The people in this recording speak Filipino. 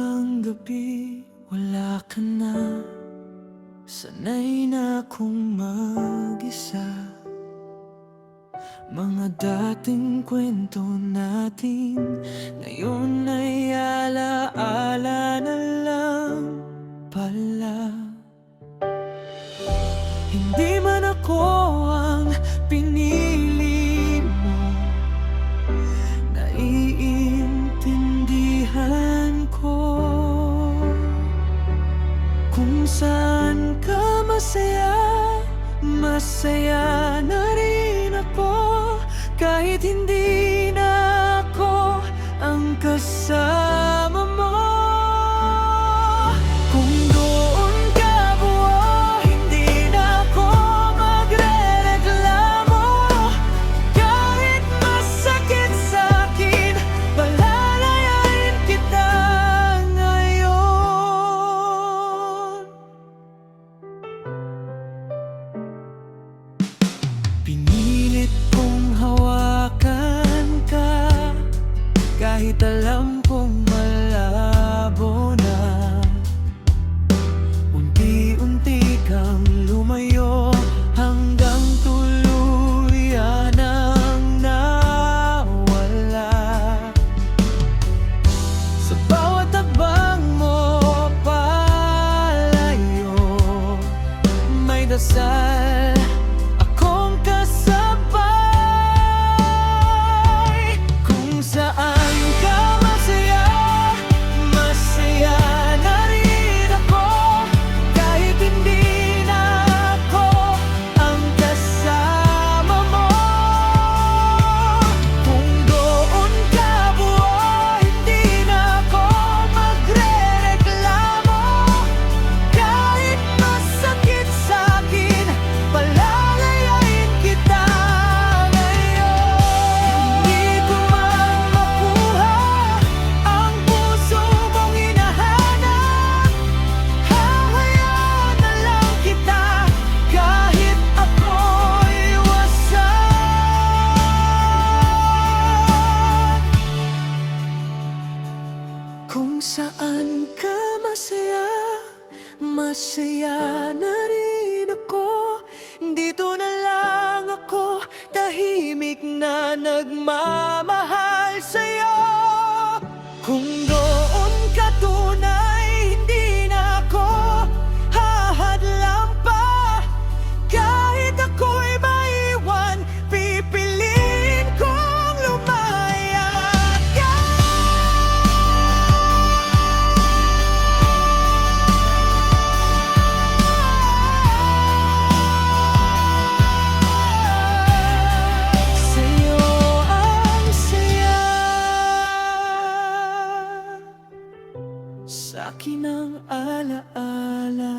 Isang gabi, wala ka na. Sanay na akong mag-isa. Mga dating kwento natin ngayon ay alaala na lang pala. Hindi man ako ang pinili mo, naiintindihan ko kung saan ka masaya. Masaya na rin ako kahit hindi na ako ang kasama mo. Kung doon ka buo, hindi na ako magrereklamo. Kahit masakit sa'kin, palalayain kita ngayon. Pinilit kong hawakan ka kahit alam kong malabo na. Unti-unti kang lumayo hanggang tuluyan ang nawala. Sa bawat hakbang mo palayo, may dasal akong kasabay. Kung saan ka masaya, masaya na rin ako kahit hindi na ako ang kasama mo. Kung doon ka buo, hindi na ako magrereklamo. Kahit masakit sa'kin, palalayain kita ngayon. Hindi ko man makuha ang puso mong hinahanap, hahayaan na lang kita kahit ako'y wasak. Kung saan ka masaya, masaya na rin ako. Dito na lang ako, tahimik na nagmamahal sa'yo. Kung doon ka tunay, hindi na ako hahadlang pa. Kahit ako'y maiwan, pipiliin kong lumaya ka. Sa'yo ang saya, sa'kin ang alaala.